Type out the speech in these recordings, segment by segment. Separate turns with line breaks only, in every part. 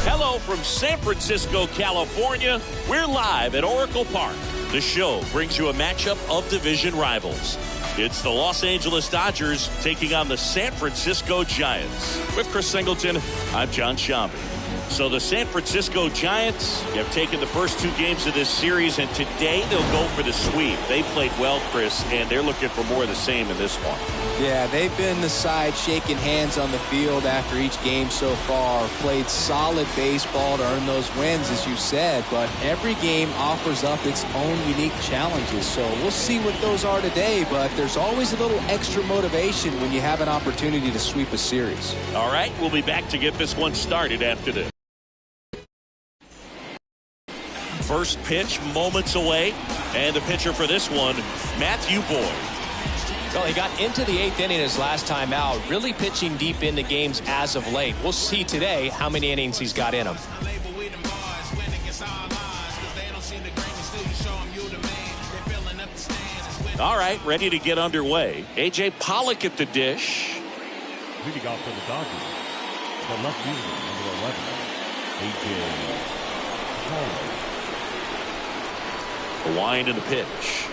Hello from San Francisco, California. We're live at Oracle Park. The show brings you a matchup of division rivals. It's the Los Angeles Dodgers taking on the San Francisco Giants. With Chris Singleton, I'm John Shambi. So the San Francisco Giants have taken the first two games of this series, and today they'll go for the sweep. They played well, Chris, and they're looking for more of the same in this one.
Yeah, they've been the side shaking hands on the field after each game so far. Played solid baseball to earn those wins, as you said, but every game offers up its own unique challenges. So we'll see what those are today, but there's always a little extra motivation when you have an opportunity to sweep a series.
All right, we'll be back to get this one started after this. First pitch moments away, and the pitcher for this one, Matthew Boyd.
Well, he got into the 8th inning his last time out, really pitching deep into games as of late. We'll see today how many innings he's got in him.
All right, ready to get underway. A.J. Pollock at the dish.
Leading off for the Dodgers, the left fielder, number 11, A.J. Pollock.
The wind and the pitch.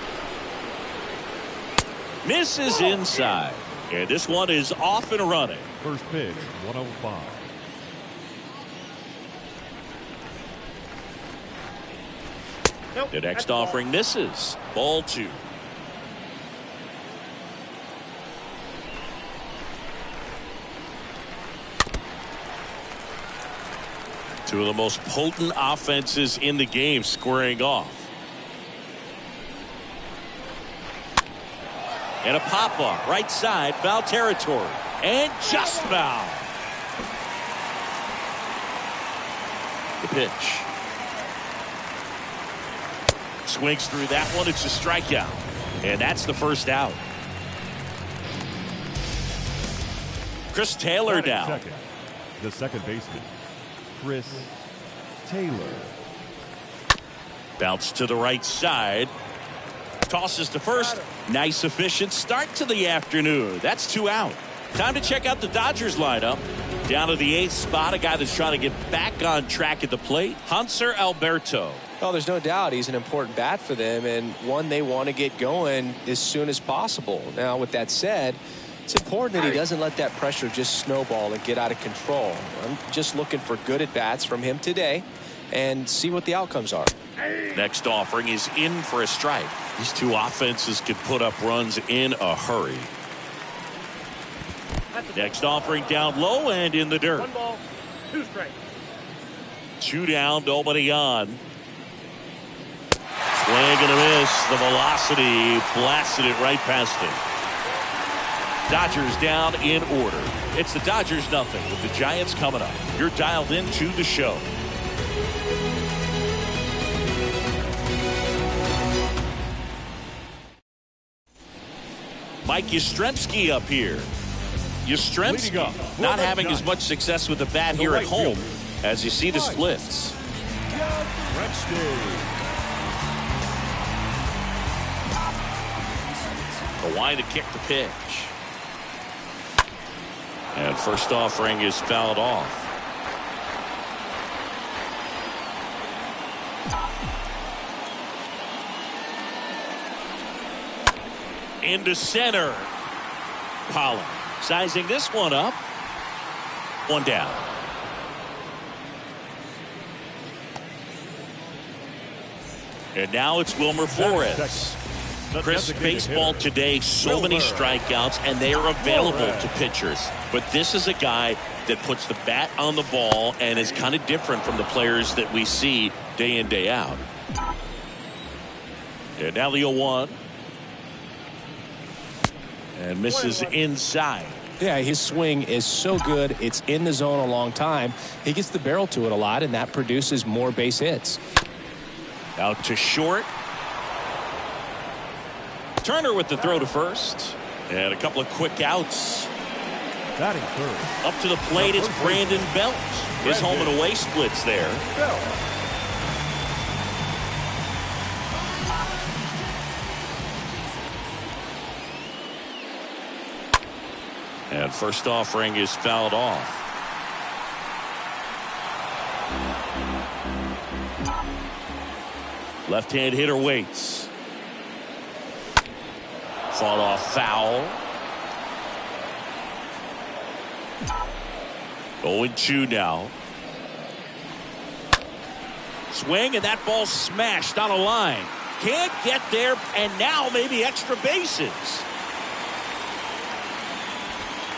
Misses inside. And this one is off and running.
First pitch, 105.
Nope, the next offering misses. Ball 2. Two of the most potent offenses in the game squaring off. And a pop-off, right side, foul territory. And just foul. The pitch. Swings through that one. It's a strikeout. And that's the first out. Chris Taylor down.
Second, the second baseman, Chris Taylor.
Bounce to the right side. Tosses to first. Nice efficient start to the afternoon. That's 2 out. Time to check out the Dodgers lineup. Down to the 8th spot, a guy that's trying to get back on track at the plate, Hanser Alberto.
Oh, there's no doubt he's an important bat for them, and one they want to get going as soon as possible. Now, with that said, it's important that he doesn't let that pressure just snowball and get out of control. I'm just looking for good at-bats from him today and see what the outcomes are.
Next offering is in for a strike. These two offenses can put up runs in a hurry. Next offering down low and in the dirt.
1 ball, 2 strikes.
2 down, nobody on. Swing and a miss. The velocity blasted it right past it. Dodgers down in order. It's the Dodgers nothing with the Giants coming up. You're dialed into the show. Mike Yastrzemski up here. Yastrzemski not having as much success with the bat here at home as you see the splits. The wind to kick the pitch. And first offering is fouled off. Into center. Pollard sizing this one up. One down. And now it's Wilmer Flores. Chris, baseball today, so many strikeouts, and they are available to pitchers. But this is a guy that puts the bat on the ball and is kind of different from the players that we see day in, day out. And now the 0-1. And misses inside.
Yeah, his swing is so good. It's in the zone a long time. He gets the barrel to it a lot, and that produces more base hits.
Out to short. Turner with the throw to first. And a couple of quick outs.
Batting third.
Up to the plate, it's Brandon Belt. His home and away splits there. And first offering is fouled off. Left-hand hitter waits. Fought off foul. 0-2 now. Swing, and that ball smashed on a line. Can't get there, and now maybe extra bases.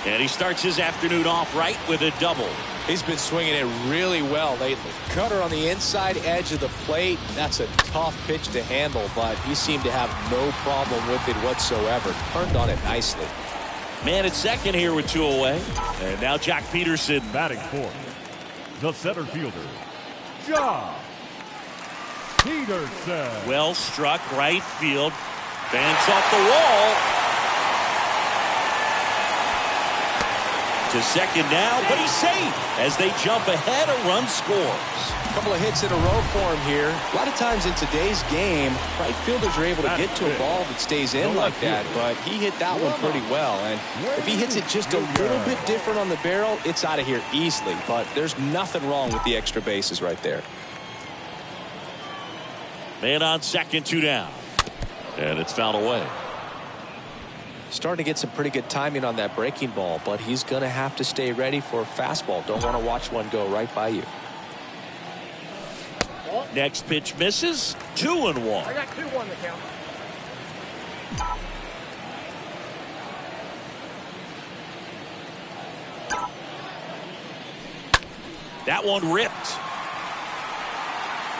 And he starts his afternoon off right with a double.
He's been swinging it really well lately. Cutter on the inside edge of the plate. That's a tough pitch to handle, but he seemed to have no problem with it whatsoever. Turned on it nicely.
Man at second here with 2 away. And now Jack Peterson
batting fourth. The center fielder, Josh Peterson.
Well struck right field. Bants off the wall. To second now, but he's safe as they jump ahead. A run scores.
A couple of hits in a row for him here. A lot of times in today's game, right fielders are able to get to a ball that stays in like that, but he hit that one pretty well. And if he hits it just a little bit different on the barrel, it's out of here easily. But there's nothing wrong with the extra bases right there.
Man on second, 2 down. And it's fouled away.
Starting to get some pretty good timing on that breaking ball, but he's going to have to stay ready for a fastball. Don't want to watch one go right by you.
Next pitch misses. 2-1.
I got 2-1 to count.
That one ripped.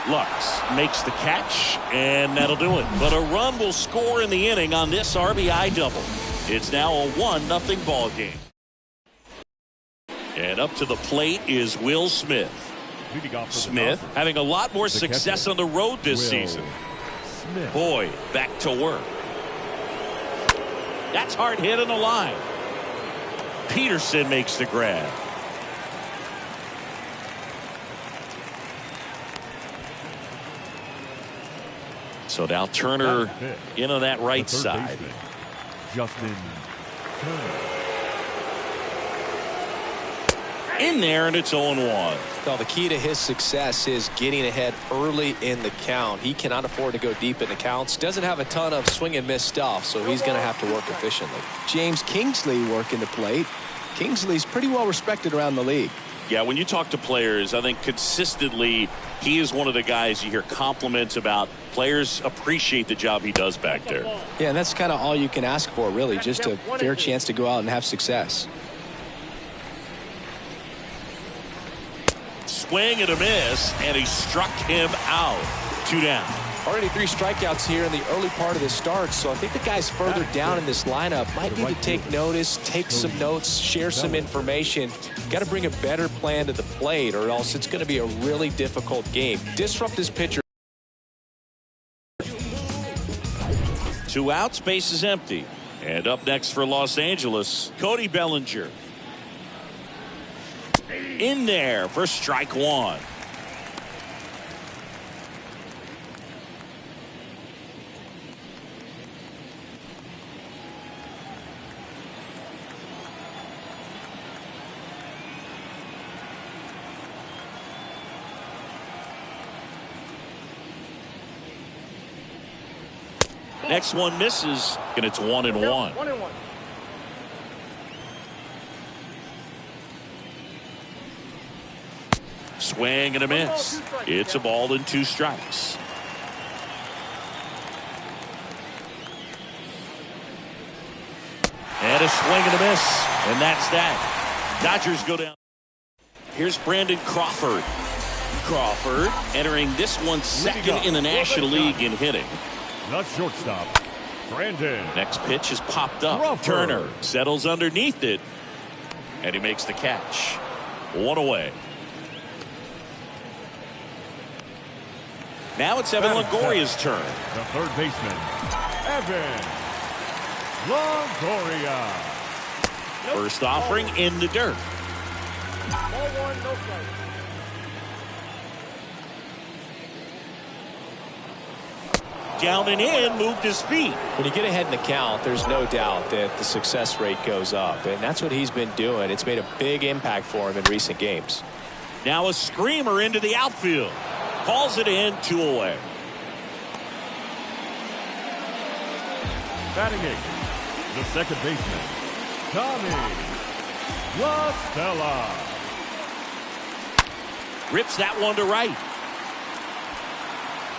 Lux makes the catch, and that'll do it. But a run will score in the inning on this RBI double. It's now a 1-0 ball game. And up to the plate is Will Smith. Smith having a lot more success on the road this season. Boy, back to work. That's hard hit on the line. Peterson makes the grab. So now Turner into that right side.
Justin Turner.
In there, and it's 0-1.
Well, the key to his success is getting ahead early in the count. He cannot afford to go deep in the counts. Doesn't have a ton of swing and miss stuff, so he's going to have to work efficiently.
James Kingsley working the plate. Kingsley's pretty well respected around the league.
Yeah, when you talk to players, I think consistently he is one of the guys you hear compliments about. Players appreciate the job he does back there.
Yeah, and that's kind of all you can ask for, really, just a fair chance to go out and have success.
Swing and a miss, and he struck him out. 2 down.
Already 3 strikeouts here in the early part of the start, so I think the guys further down in this lineup might need to take notice, take some notes, share some information. Got to bring a better plan to the plate, or else it's going to be a really difficult game. Disrupt this pitcher.
2 outs, base is empty. And up next for Los Angeles, Cody Bellinger. In there for strike one. Next one misses, and it's 1-1.
1-1.
Swing and a miss. It's a ball and 2 strikes. And a swing and a miss. And that's that. Dodgers go down. Here's Brandon Crawford. Crawford entering this one second in the National League in hitting.
The shortstop, Brandon.
Next pitch is popped up.
Crawford.
Turner settles underneath it. And he makes the catch. 1 away. Now it's Evan Longoria's turn.
The third baseman, Evan Longoria.
First offering in the dirt.
Ball 1, no strike.
Down and in, moved his feet.
When you get ahead in the count, there's no doubt that the success rate goes up, and that's what he's been doing. It's made a big impact for him in recent games.
Now a screamer into the outfield. Calls it in, 2 away.
Batting 8, the second baseman, Tommy La Stella.
Rips that one to right.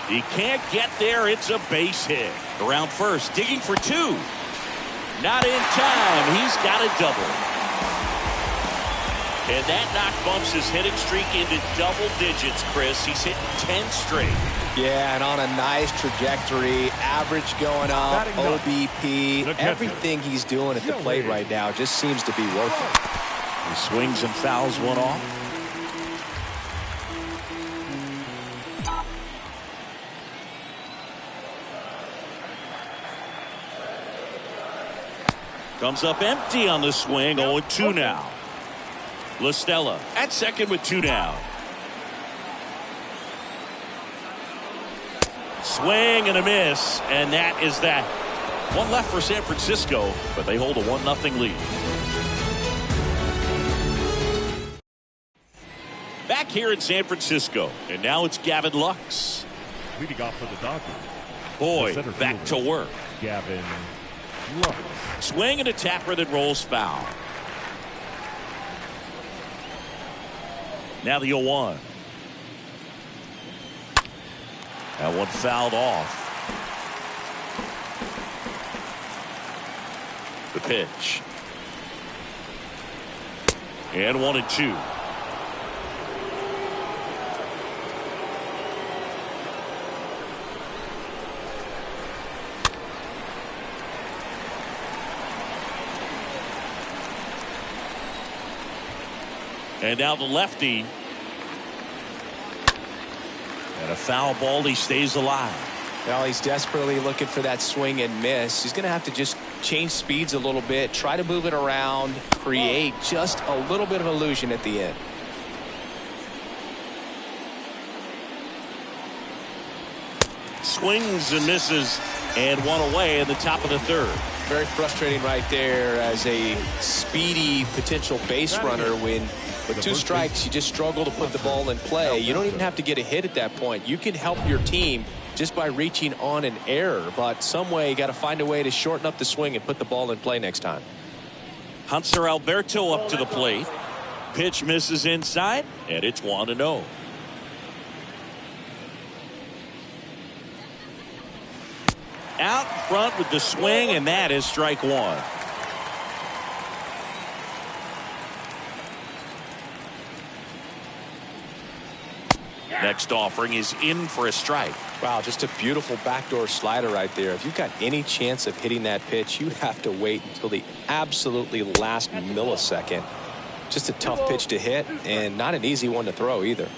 He can't get there. It's a base hit. Around first, digging for 2. Not in time. He's got a double. And that knock bumps his hitting streak into double digits, Chris. He's hit 10 straight.
Yeah, and on a nice trajectory. Average going up, OBP. Everything he's doing at the plate right now just seems to be working.
He swings and fouls one off. Comes up empty on the swing. 0-2 now. La Stella at second with 2 down. Swing and a miss, and that is that. 1 left for San Francisco, but they hold a 1-0 lead. Back here in San Francisco, and now it's Gavin Lux.
Leading off for the Dodgers.
Boy,
The center
back to
fielder,
work.
Gavin Lux.
Swing and a tapper that rolls foul. Now the 0-1. That one fouled off. The pitch. And 1-2. And now the lefty. And a foul ball. He stays alive.
Well, he's desperately looking for that swing and miss. He's going to have to just change speeds a little bit, try to move it around, create just a little bit of illusion at the end.
Swings and misses, and 1 away in the top of the 3rd.
Very frustrating right there as a speedy potential base runner when with 2 strikes you just struggle to put the ball in play. You don't even have to get a hit at that point. You can help your team just by reaching on an error, but some way you got to find a way to shorten up the swing and put the ball in play next time.
Hanser Alberto up to the plate. Pitch misses inside, and it's 1-0. Out in front with the swing, and that is strike 1. Next offering is in for a strike.
Wow, just a beautiful backdoor slider right there. If you've got any chance of hitting that pitch, you have to wait until the absolutely last millisecond. Just a tough pitch to hit, and not an easy one to throw either.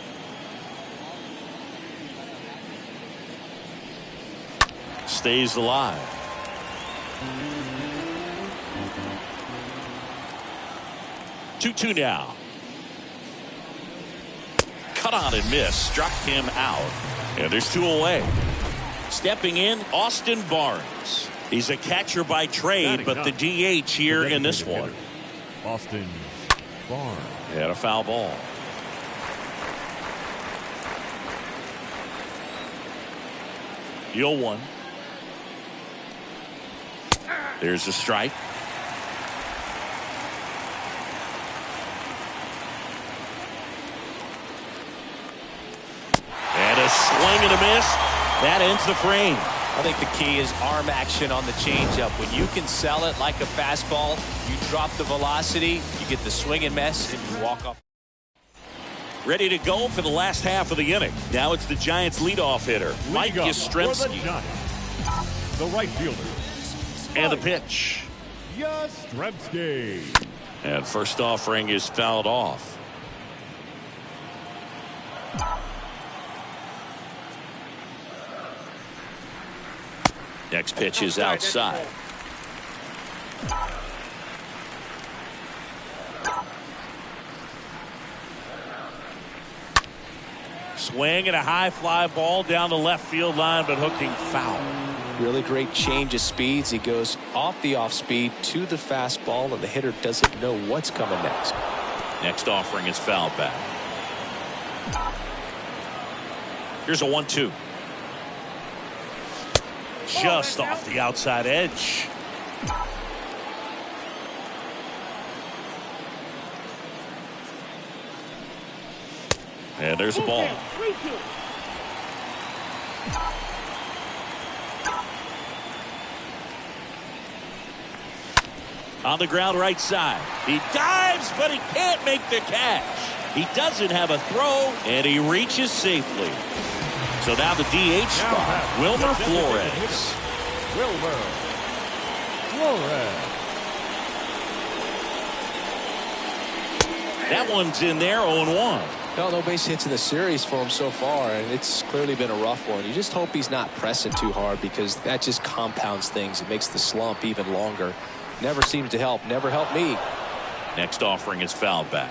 Stays alive. 2-2 now. Cut on and miss. Struck him out. And there's 2 away. Stepping in, Austin Barnes. He's a catcher by trade, but the DH here in this one.
Austin Barnes.
And a foul ball. Deal 1. There's a strike. And a swing and a miss. That ends the frame.
I think the key is arm action on the changeup. When you can sell it like a fastball, you drop the velocity, you get the swing and miss, and you walk off.
Ready to go for the last half of the inning. Now it's the Giants leadoff hitter, Mike Yastrzemski.
The right fielder.
And the pitch.
Yastrzemski.
And first offering is fouled off. Next pitch is outside. Swing and a high fly ball down the left field line, but hooking foul.
Really great change of speeds. He goes off the off speed to the fastball, and the hitter doesn't know what's coming next.
Next offering is fouled back. Here's a 1-2. Just off the outside edge. And there's a ball. On the ground right side. He dives, but he can't make the catch. He doesn't have a throw, and he reaches safely. So now the DH spot, Wilmer Flores.
Wilmer Flores.
That one's in there, 0-1.
No base hits in the series for him so far, and it's clearly been a rough one. You just hope he's not pressing too hard, because that just compounds things. It makes the slump even longer. Never seems to help. Never helped me.
Next offering is fouled back.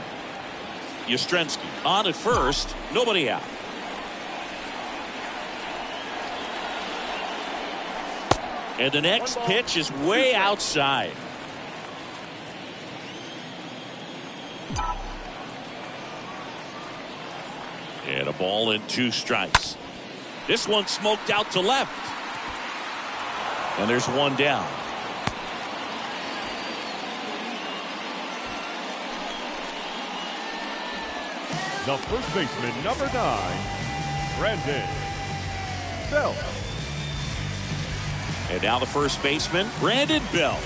Yastrzemski on at first, nobody out. And the next pitch is way outside. And a ball and 2 strikes. This one smoked out to left. And there's 1 down.
The first baseman, number 9, Brandon Belt.
And now the first baseman, Brandon Belt.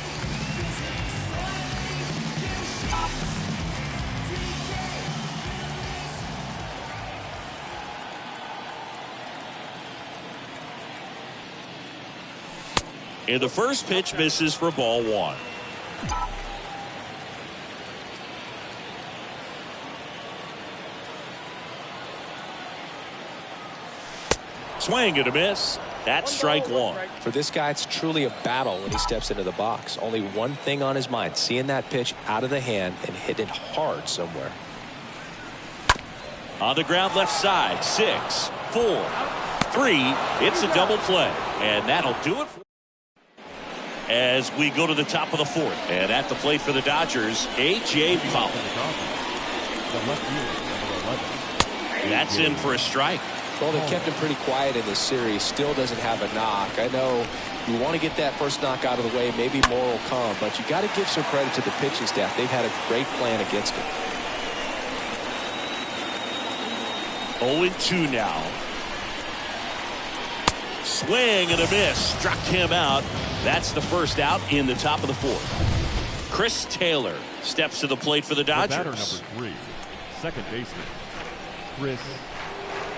And the first pitch misses for ball 1. Swing and a miss. That's strike 1.
For this guy, it's truly a battle when he steps into the box. Only one thing on his mind, seeing that pitch out of the hand and hit it hard somewhere.
On the ground left side, 6, 4, 3. It's a double play. And that'll do it as we go to the top of the 4th. And at the plate for the Dodgers, A.J. Pollock. That's in for a strike.
Well, they kept him pretty quiet in this series. Still doesn't have a knock. I know you want to get that first knock out of the way. Maybe more will come. But you got to give some credit to the pitching staff. They've had a great plan against him.
0-2 now. Swing and a miss. Struck him out. That's the first out in the top of the 4th. Chris Taylor steps to the plate for the Dodgers.
The batter number 3, second baseman, Chris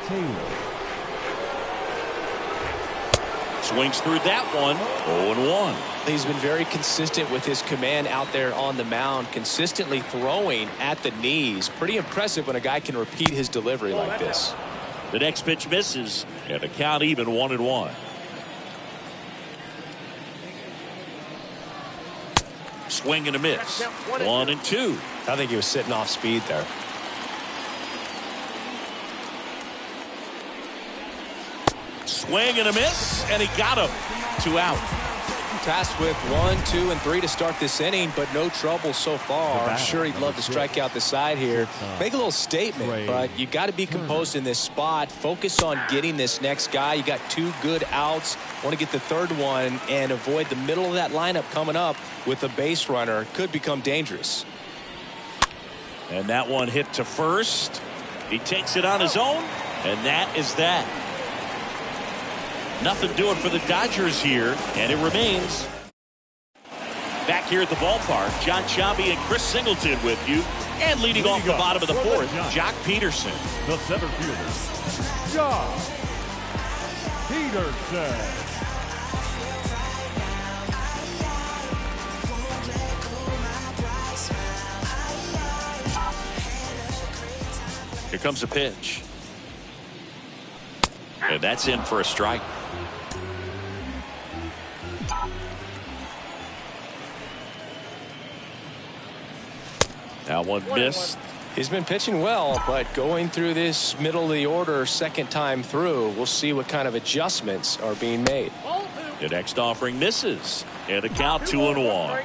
Taylor.
Swings through that one. 0-1.
He's been very consistent with his command out there on the mound, consistently throwing at the knees. Pretty impressive when a guy can repeat his delivery like this.
The next pitch misses, and the count even 1-1. swing and a miss. 1-2.
I think he was sitting off speed there.
Swing and a miss, and he got him. 2 out.
Tasked with 1, 2, and 3 to start this inning, but no trouble so far. I'm sure he'd love to strike out the side here. Make a little statement, but you got to be composed in this spot. Focus on getting this next guy. You got 2 good outs. Want to get the third one and avoid the middle of that lineup coming up with a base runner. Could become dangerous.
And that one hit to first. He takes it on his own, and that is that. Nothing doing for the Dodgers here, and it remains. Back here at the ballpark, John Sciambi and Chris Singleton with you. And leading off the bottom of the fourth, Jock Peterson.
The center fielder, Jock Peterson.
Here comes a pitch. And that's in for a strike. Now one missed.
He's been pitching well, but going through this middle of the order second time through, we'll see what kind of adjustments are being made.
The next offering misses. And the count 2-1.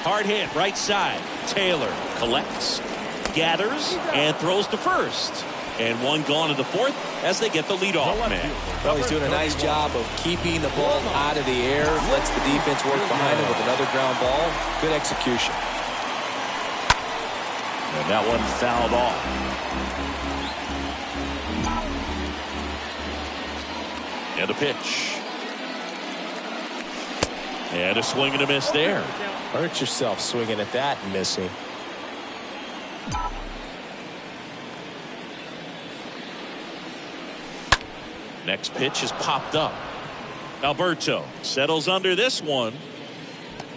Hard hit, right side. Taylor collects, gathers, and throws to first. And one gone in the fourth as they get the leadoff man.
Well, he's doing a nice job of keeping the ball out of the air. Lets the defense work behind him with another ground ball. Good execution.
And that one fouled off. And a pitch. And a swing and a miss there.
Hurt yourself swinging at that and missing.
Next pitch is popped up. Alberto settles under this one.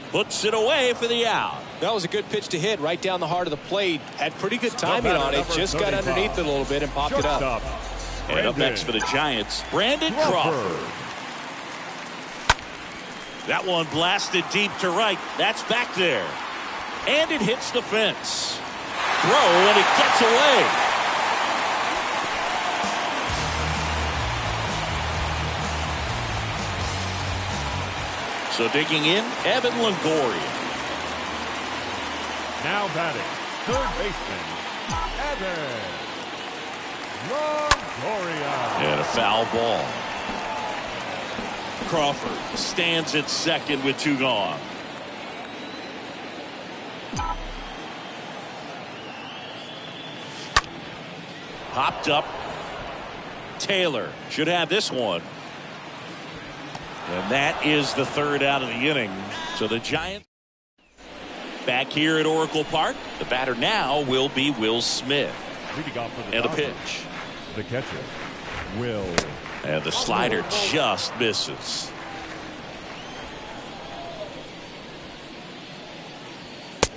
Puts it away for the out.
That was a good pitch to hit right down the heart of the plate. Had pretty good timing on it. Just got underneath it a little bit and popped it up.
And up next for the Giants, Brandon Crawford. That one blasted deep to right. That's back there. And it hits the fence. Throw, and it gets away. So digging in, Evan Longoria.
Now batting, third baseman, Evan Longoria.
And a foul ball. Crawford stands at second with 2 gone. Popped up. Taylor should have this one. And that is the third out of the inning. So the Giants back here at Oracle Park. The batter now will be Will Smith. And a pitch.
The catcher, Will.
And the slider just misses.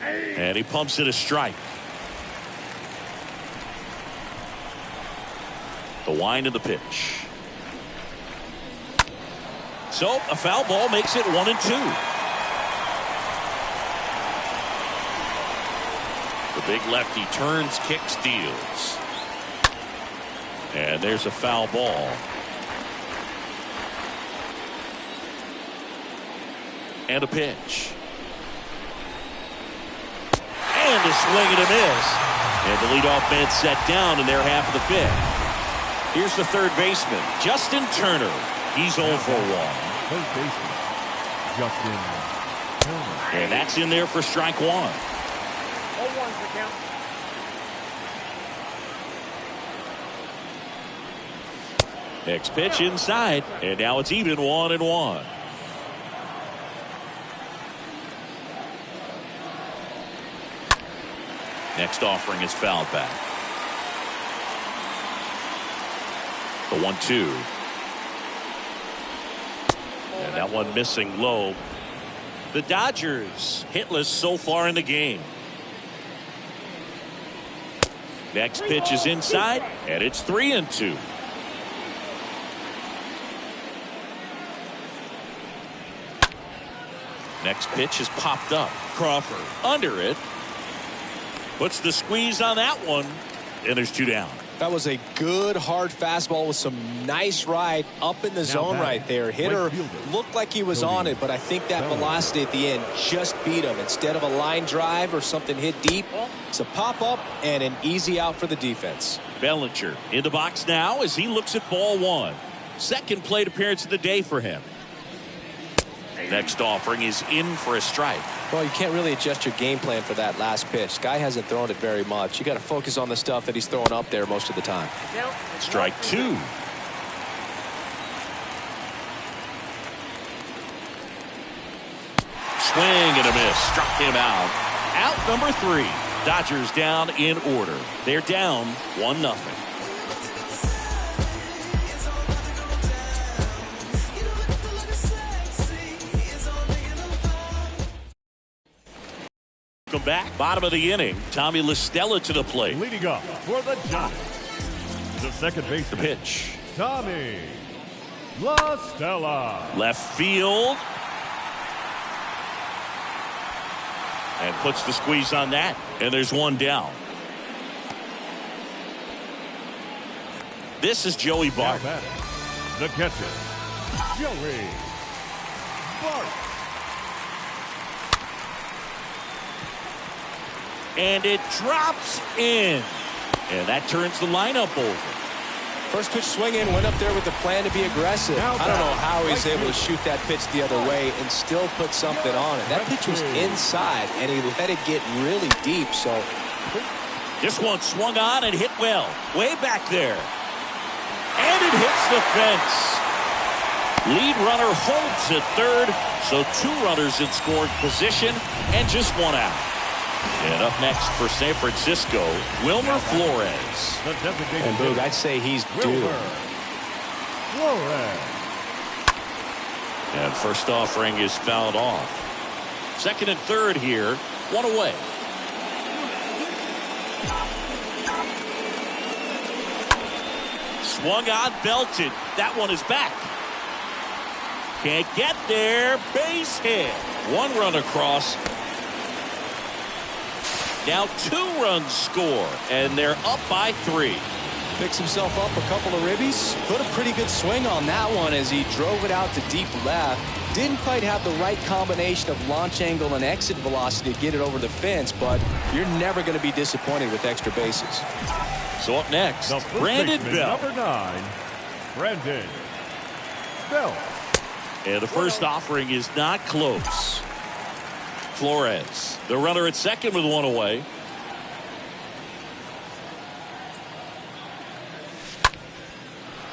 And he pumps it a strike. The wind of the pitch. So a foul ball makes it 1-2. The big lefty turns, kicks, deals. And there's a foul ball. And a pitch. And a swing and a miss. And the leadoff man set down in their half of the fifth. Here's the third baseman, Justin Turner. He's 0 for 1.
Third baseman, Justin Turner.
And that's in there for strike 1.
0-1 the count.
Next pitch inside. And now it's even 1-1. Next offering is fouled back. The 1-2. And that one missing low. The Dodgers hitless so far in the game. Next pitch is inside, and it's 3-2. Next pitch is popped up. Crawford under it. Puts the squeeze on that one, and there's 2 down.
That was a good hard fastball with some nice ride up in the zone right there. Hitter looked like he was on it, but I think that velocity at the end just beat him. Instead of a line drive or something hit deep, it's a pop up and an easy out for the defense.
Bellinger in the box now as he looks at ball 1. Second plate appearance of the day for him. Next offering is in for a strike.
Well, you can't really adjust your game plan for that last pitch. Guy hasn't thrown it very much. You got to focus on the stuff that he's throwing up there most of the time.
Strike 2. Swing and a miss. Struck him out. Out number 3. Dodgers down in order. They're down 1-0. Welcome back. Bottom of the inning. Tommy La Stella to the plate.
Leading up for the Giants, the second baseman.
The pitch.
Tommy La Stella.
Left field. And puts the squeeze on that. And there's 1 down. This is Joey Bart.
The catcher, Joey Bart.
And it drops in. And that turns the lineup over.
First pitch swing in, went up there with the plan to be aggressive. I don't know how he's able to shoot that pitch the other way and still put something on it. That pitch was inside, and he let it get really deep. So
this one swung on and hit well. Way back there. And it hits the fence. Lead runner holds at third. So 2 runners in scoring position and just 1 out. And up next for San Francisco, Wilmer Flores.
And Boog, I'd say he's due.
Flores.
And first offering is fouled off. Second and third here, 1 away. Swung on, belted. That one is back. Can't get there. Base hit. 1 run across. Now 2 runs score, and they're up by 3.
Picks himself up a couple of ribbies. Put a pretty good swing on that one as he drove it out to deep left. Didn't quite have the right combination of launch angle and exit velocity to get it over the fence, but you're never going to be disappointed with extra bases.
So up next, Brandon Belt.
Number 9, Brandon Belt.
And the first offering is not close. Flores, the runner at second with 1 away.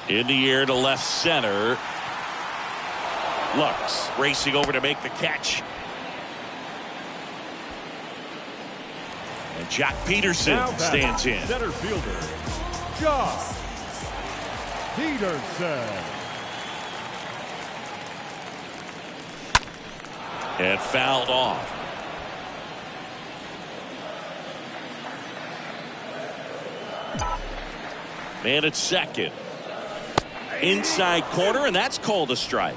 In the air to left center. Lux racing over to make the catch. And Jock Peterson stands in.
Center fielder, Jock Peterson.
And fouled off. Man at second. Inside corner, and that's called a strike.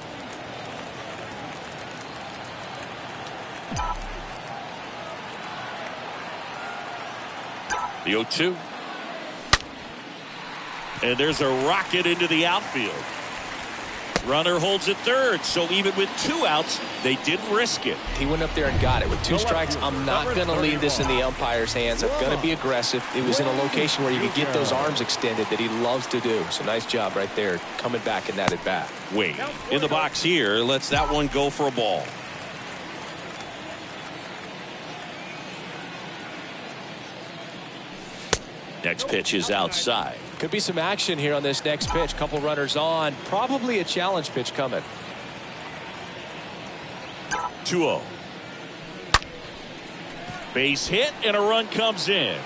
The 0-2. And there's a rocket into the outfield. Runner holds at third, so even with 2 outs, they didn't risk it.
He went up there and got it. With 2 strikes, I'm not going to leave this in the umpire's hands. I'm going to be aggressive. It was in a location where you could get those arms extended that he loves to do. So nice job right there, coming back in that at bat.
Wade in the box here, lets that one go for a ball. Next pitch is outside.
Could be some action here on this next pitch. Couple runners on. Probably a challenge pitch coming.
2-0. Base hit and a run comes in.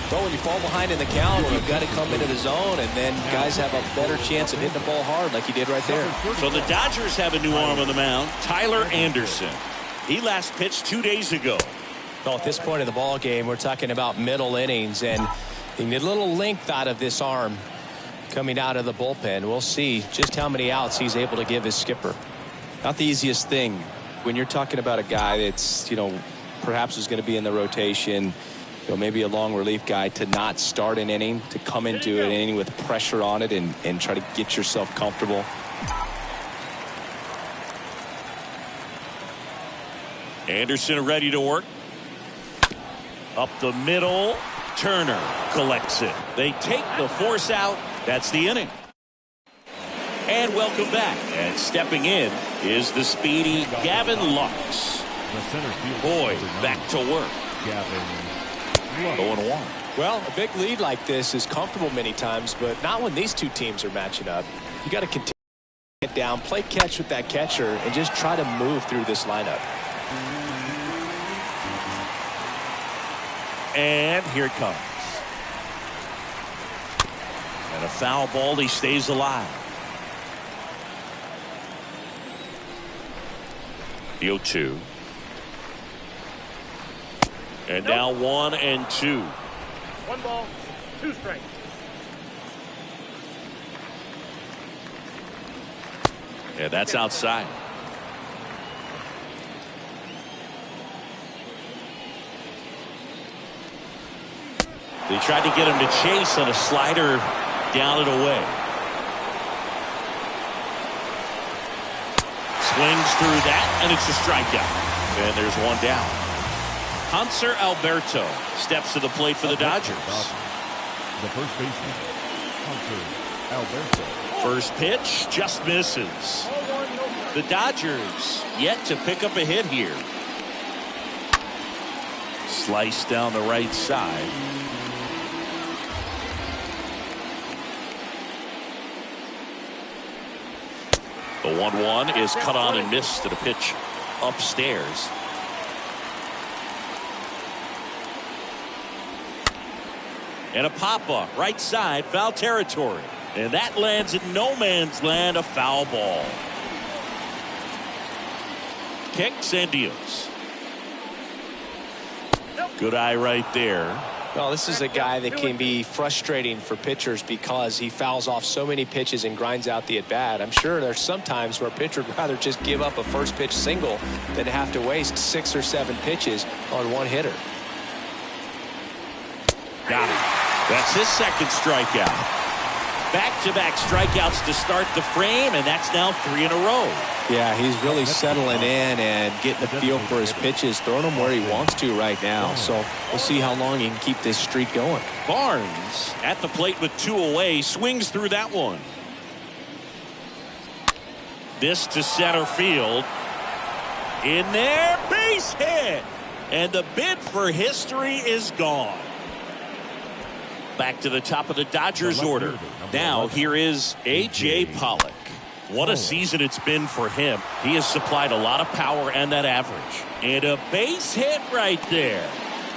But when you fall behind in the count, you've got to come into the zone, and then guys have a better chance of hitting the ball hard like he did right there.
So the Dodgers have a new arm on the mound, Tyler Anderson. He last pitched 2 days ago.
Well, at this point in the ball game, we're talking about middle innings, and you need a little length out of this arm coming out of the bullpen. We'll see just how many outs he's able to give his skipper.
Not the easiest thing when you're talking about a guy that's, perhaps is going to be in the rotation, maybe a long relief guy, to not start an inning, to come into an inning with pressure on it and try to get yourself comfortable.
Anderson ready to work. Up the middle. Turner collects it. They take the force out. That's the inning. And welcome back. And stepping in is the speedy Gavin Lux. Boy, back to work.
Gavin
0-1.
Well, a big lead like this is comfortable many times, but not when these two teams are matching up. You got to continue to get down, play catch with that catcher, and just try to move through this lineup.
And here it comes. And a foul ball. He stays alive. The 0-2. And now 1-2.
1 ball, 2 strikes.
Yeah, that's outside. They tried to get him to chase on a slider down and away. Swings through that, and it's a strikeout. And there's one down. Hanser Alberto steps to the plate for the Dodgers.
The first baseman, Hanser Alberto.
First pitch just misses. The Dodgers yet to pick up a hit here. Slice down the right side. The 1-1 is cut on and missed to the pitch upstairs. And a pop-up right side, foul territory. And that lands in no man's land, a foul ball. Kicks and deals. Good eye right there.
Well, this is a guy that can be frustrating for pitchers because he fouls off so many pitches and grinds out the at-bat. I'm sure there's some times where a pitcher would rather just give up a first pitch single than have to waste 6 or 7 pitches on one hitter.
Got it. That's his second strikeout. Back-to-back strikeouts to start the frame, and that's now 3 in a row.
Yeah, he's really settling in and getting the feel for his pitches, throwing them where he wants to right now. So we'll see how long he can keep this streak going.
Barnes at the plate with 2 away, swings through that one. This to center field. In there, base hit. And the bid for history is gone. Back to the top of the Dodgers order. Now here is A.J. Pollock. What a season it's been for him. He has supplied a lot of power and that average. And a base hit right there.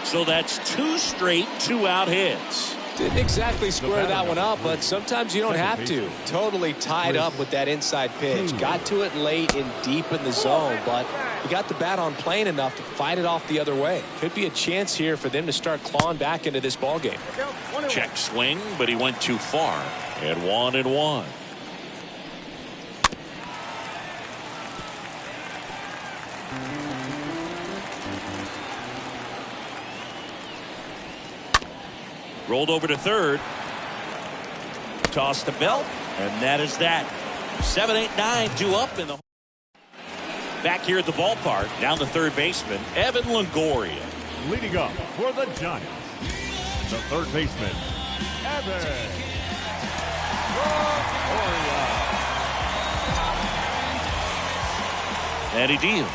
So that's 2 straight 2-out hits.
Didn't exactly square that one up, but sometimes you don't have to. Totally tied up with that inside pitch. Got to it late and deep in the zone, but he got the bat on plane enough to fight it off the other way. Could be a chance here for them to start clawing back into this ball game.
Check swing, but he went too far. And 1-1. Rolled over to third. Toss to Belt. And that is that. 7, 8, 9 due up in the. Back here at the ballpark, down the third baseman, Evan Longoria.
Leading up for the Giants, the third baseman, Evan Longoria.
And he deals.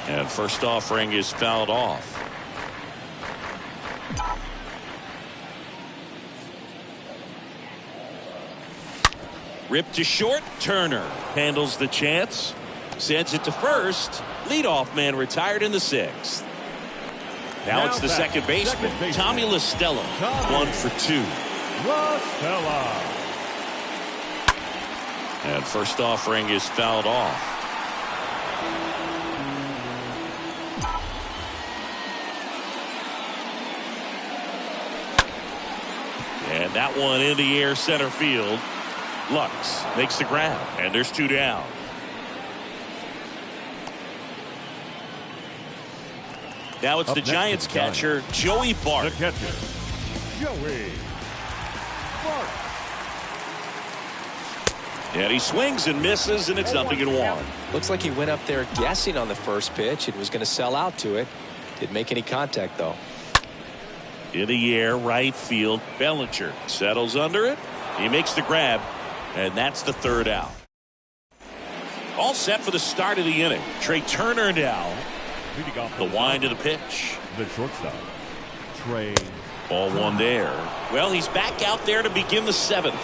And first offering is fouled off. Ripped to short. Turner handles the chance. Sends it to first. Leadoff man retired in the 6th. Now it's the second baseman, Tommy La Stella, 1 for 2.
La Stella.
And first offering is fouled off. And that one in the air center field. Lux makes the grab, and there's 2 down. Now it's the Giants catcher, Joey Bart.
The catcher, Joey Bart.
And he swings and misses, and it's 0-1.
Looks like he went up there guessing on the first pitch and was going to sell out to it. Didn't make any contact, though.
In the air, right field, Bellinger settles under it. He makes the grab, and that's the 3rd out. All set for the start of the inning. Trey Turner now. The wind to the pitch.
The shortstop, Trey.
Ball 1 there. Well, he's back out there to begin the 7th.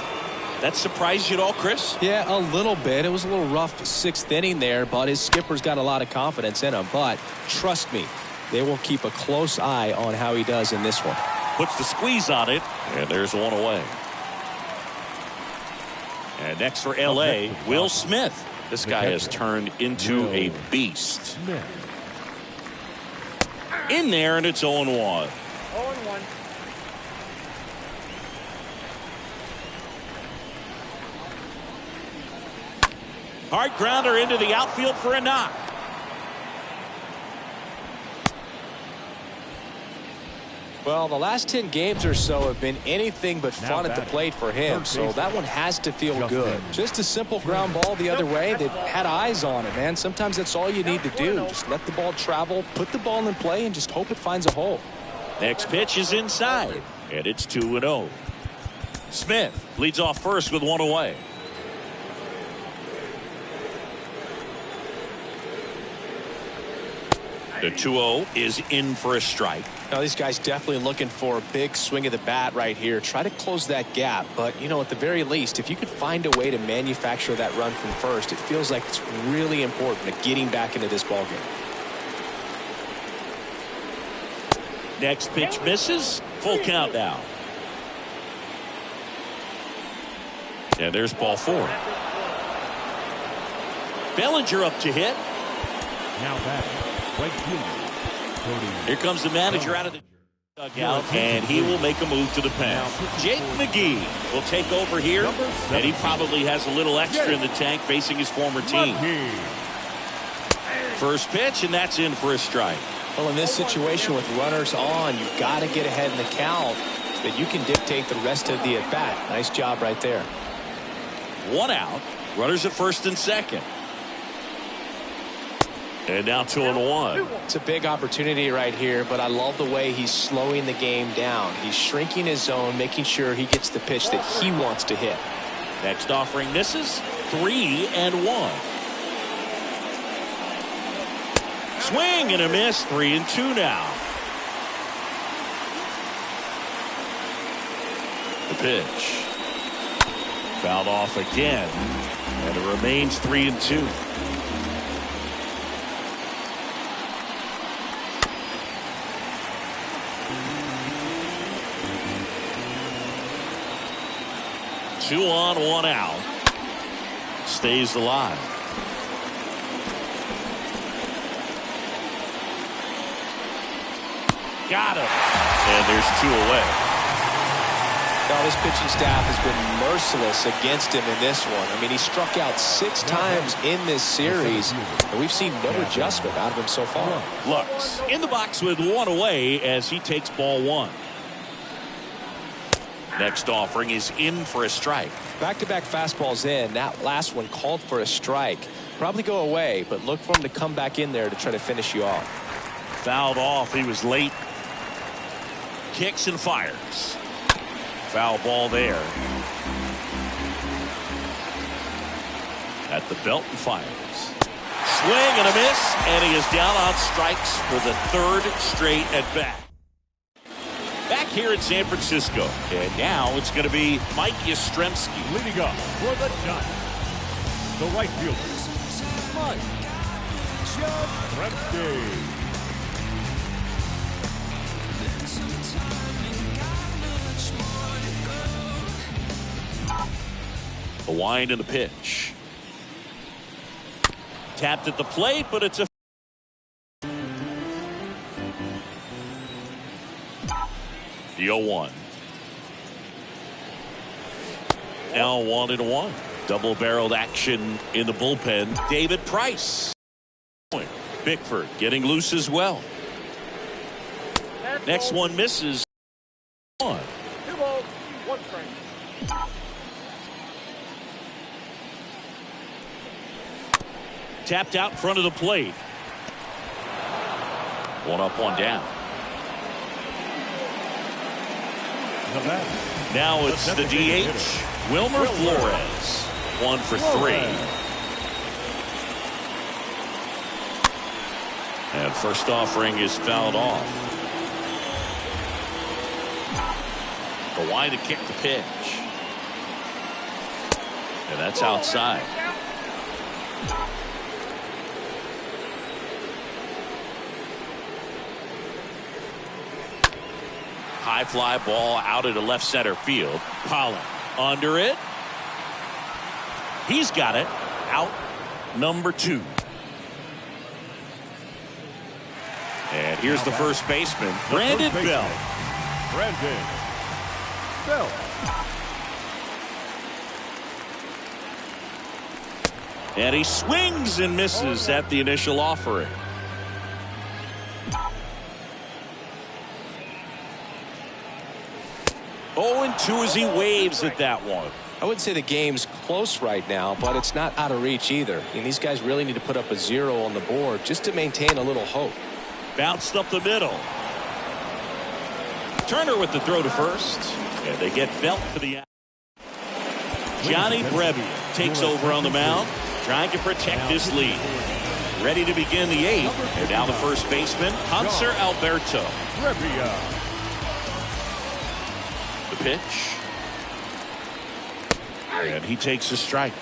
That surprised you at all, Chris?
Yeah, a little bit. It was a little rough 6th inning there, but his skipper's got a lot of confidence in him. But trust me, they will keep a close eye on how he does in this one.
Puts the squeeze on it, and there's 1 away. And next for L.A., Will Smith. This guy has turned into a beast. In there, and it's 0-1.
0-1.
Hard grounder into the outfield for a knock.
Well, the last 10 games or so have been anything but fun at the plate for him, so that one has to feel good. Just a simple ground ball the other way that had eyes on it, man. Sometimes that's all you need to do. Just let the ball travel, put the ball in play, and just hope it finds a hole.
Next pitch is inside, and it's 2-0. Smith leads off first with 1 away. The 2-0 is in for a strike.
Now, these guys definitely looking for a big swing of the bat right here. Try to close that gap. But, you know, at the very least, if you could find a way to manufacture that run from first, it feels like it's really important to getting back into this ballgame.
Next pitch misses. Full count now. And there's ball 4. Bellinger up to hit.
Now back. Right fielder.
Here comes the manager out of the dugout, and he will make a move to the pen. Jake McGee will take over here, and he probably has a little extra in the tank facing his former team. First pitch, and that's in for a strike.
Well, in this situation with runners on, you've got to get ahead in the count so that you can dictate the rest of the at-bat. Nice job right there.
1 out. Runners at first and second. And now 2-1.
It's a big opportunity right here, but I love the way he's slowing the game down. He's shrinking his zone, making sure he gets the pitch that he wants to hit.
Next offering misses. 3-1. Swing and a miss. 3-2 now. The pitch. Fouled off again. And it remains 3-2. Two on, 1 out. Stays alive. Got him. And there's 2 away.
Now, this pitching staff has been merciless against him in this one. I mean, he struck out 6 times in this series, and we've seen no adjustment out of him so far.
Lux in the box with 1 away as he takes ball 1. Next offering is in for a strike.
Back-to-back fastballs in. That last one called for a strike. Probably go away, but look for him to come back in there to try to finish you off.
Fouled off. He was late. Kicks and fires. Foul ball there. At the belt and fires. Swing and a miss, and he is down on strikes for the 3rd straight at bat. Back here in San Francisco, and now it's going to be Mike Yastrzemski.
Leading up for the Giants, the right fielder, Mike Yastrzemski.
wind in the pitch. Tapped at the plate, but it's a the 0-1. Now 1-1. Double-barreled action in the bullpen. David Price. Bickford getting loose as well. Next one misses. 1.
2 balls, 1 strike.
Tapped out in front of the plate. 1 up, 1 down. Now it's the DH, Wilmer Flores. 1 for 3. And first offering is fouled off. The wide to kick the pitch. And that's outside. High fly ball out into left center field. Pollock under it. He's got it. Out number 2. And here's the first baseman, Brandon Belt.
Brandon Belt.
And he swings and misses at the initial offering. Oh, and 2 as he waves at that one.
I wouldn't say the game's close right now, but it's not out of reach either. I mean, these guys really need to put up a 0 on the board just to maintain a little hope.
Bounced up the middle. Turner with the throw to first. And they get Belt for the out. Johnny Brebbia takes over on the mound, trying to protect his lead. Ready to begin the 8th. And now the first baseman, Hanser Alberto.
Brebbia.
The pitch. And he takes a strike.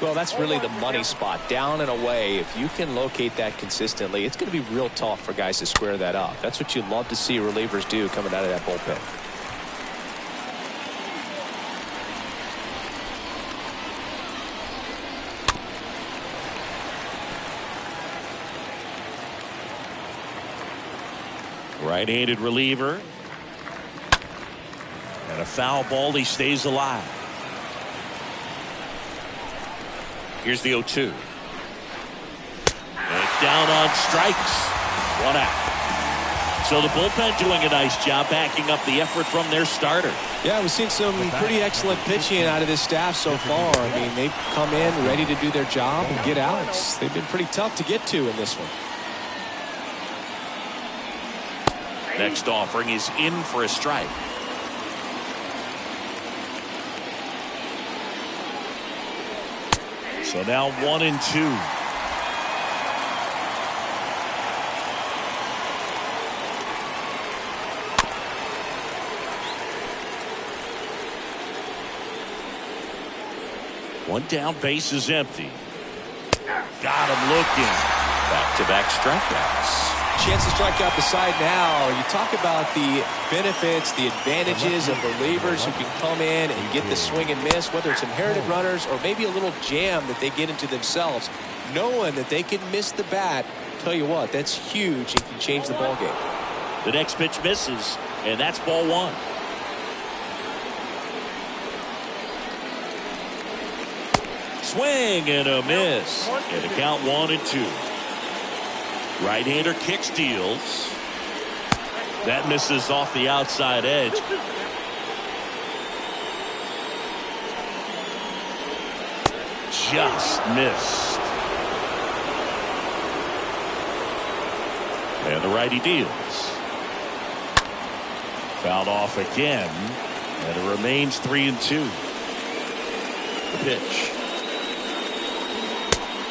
Well, that's really the money spot. Down and away. If you can locate that consistently, it's going to be real tough for guys to square that up. That's what you love to see relievers do coming out of that bullpen.
Right-handed reliever. And a foul ball. He stays alive. Here's the 0-2. And down on strikes. 1 out. So the bullpen doing a nice job backing up the effort from their starter.
Yeah, we've seen some pretty excellent pitching out of this staff so far. I mean, they've come in ready to do their job and get outs. They've been pretty tough to get to in this one.
Next offering is in for a strike. So now 1-2. One down, base is empty. Got him looking. Back-to-back strikeouts.
Chance to strike out the side now. You talk about the benefits, the advantages of relievers who can come in and get the swing and miss, whether it's inherited runners or maybe a little jam that they get into themselves, knowing that they can miss the bat. Tell you what, that's huge and can change the ball game.
The next pitch misses, and that's ball 1. Swing and a miss. And the count 1-2. Right-hander kick steals. That misses off the outside edge. Just missed. And the righty deals. Fouled off again. And it remains 3-2. The pitch.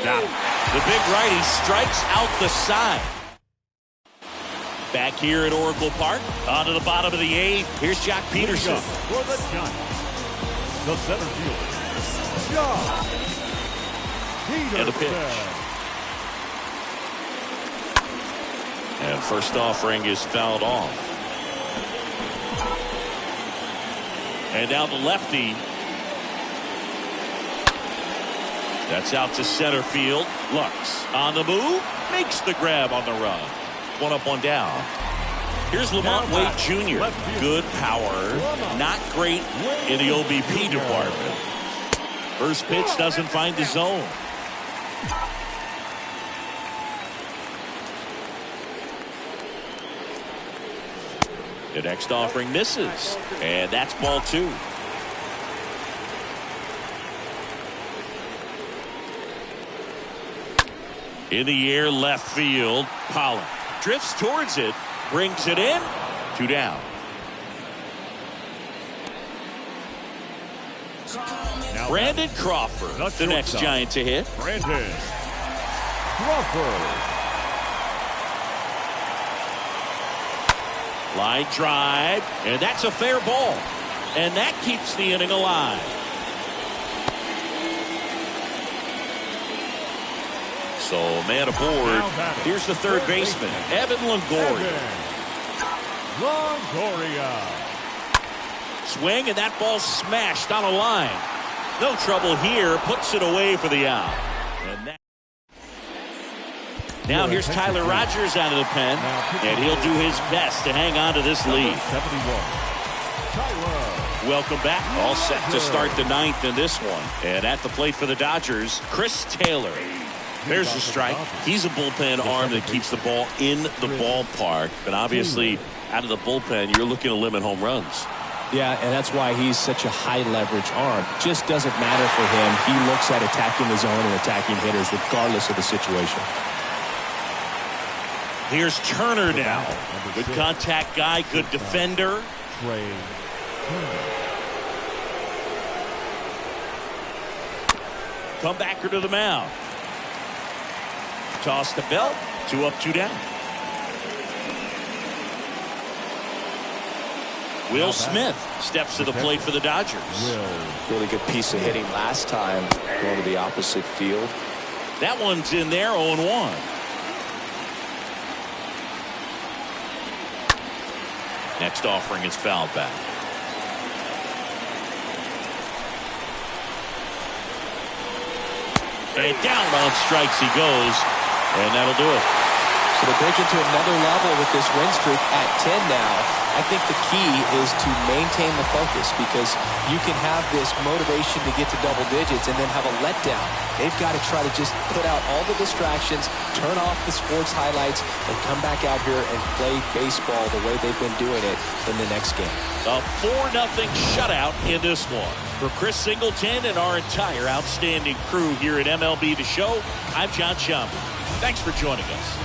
Got him. The big righty strikes out the side. Back here at Oracle Park, on to the bottom of the 8th. Here's Jock Peterson.
For the Giants, the center fielder, Jock Peterson.
And the pitch. And first offering is fouled off. And now the lefty. That's out to center field. Lux on the move. Makes the grab on the run. One up, one down. Here's Lamont Wade Jr. Good power. Not great in the OBP department. First pitch doesn't find the zone. The next offering misses. And that's ball 2. In the air, left field. Pollock drifts towards it. Brings it in. 2 down. Now Brandon Crawford, the next Giant to hit.
Brandon Crawford.
Line drive, and that's a fair ball. And that keeps the inning alive. So, man aboard. Here's the third baseman, Evan Longoria. Swing, and that ball smashed on a line. No trouble here. Puts it away for the out. And that now here's Tyler Rogers out of the pen, and he'll do his best to hang on to this lead. Welcome back. All set to start the 9th in this one. And at the plate for the Dodgers, Chris Taylor. There's the strike. He's a bullpen arm that keeps the ball in the ballpark. But obviously, out of the bullpen, you're looking to limit home runs.
Yeah, and that's why he's such a high-leverage arm. Just doesn't matter for him. He looks at attacking the zone and attacking hitters regardless of the situation.
Here's Turner now. Good contact guy, good defender. Comebacker to the mound. Toss the belt. 2 up, 2 down. Will Smith steps to the plate for the Dodgers.
Really good piece of hitting last time, going to the opposite field.
That one's in there, 0-1. Next offering is fouled back. And down on strikes he goes, and that'll do it.
So they're breaking to another level with this win streak at 10 now. I think the key is to maintain the focus, because you can have this motivation to get to double digits and then have a letdown. They've got to try to just put out all the distractions, turn off the sports highlights, and come back out here and play baseball the way they've been doing it in the next game.
A 4-0 shutout in this one. For Chris Singleton and our entire outstanding crew here at MLB The Show, I'm John Sciambi. Thanks for joining us.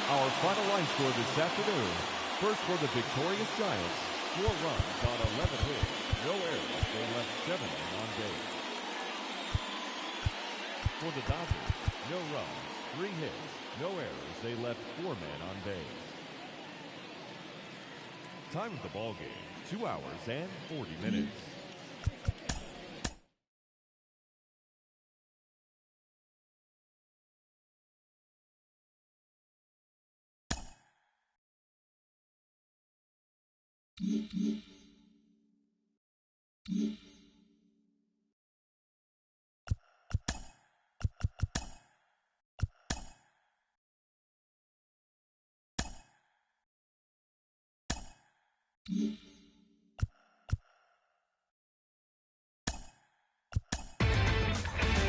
Our final line score this afternoon. First for the victorious Giants, 4 runs on 11 hits, no errors. They left 7 men on base. For the Dodgers, no runs, 3 hits, no errors. They left 4 men on base. Time of the ball game, 2 hours and 40 minutes.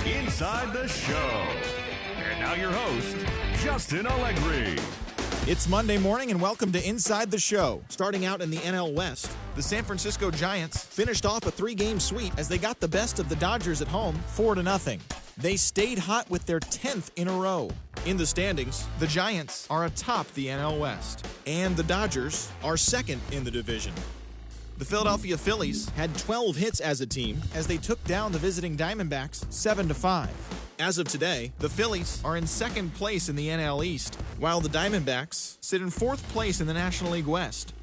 Inside the Show. And now your host, Justin Allegri.
It's Monday morning, and welcome to Inside the Show. Starting out in the NL West, the San Francisco Giants finished off a 3-game sweep as they got the best of the Dodgers at home, 4-0. They stayed hot with their 10th in a row. In the standings, the Giants are atop the NL West, and the Dodgers are second in the division. The Philadelphia Phillies had 12 hits as a team as they took down the visiting Diamondbacks 7-5. As of today, the Phillies are in second place in the NL East, while the Diamondbacks sit in fourth place in the National League West.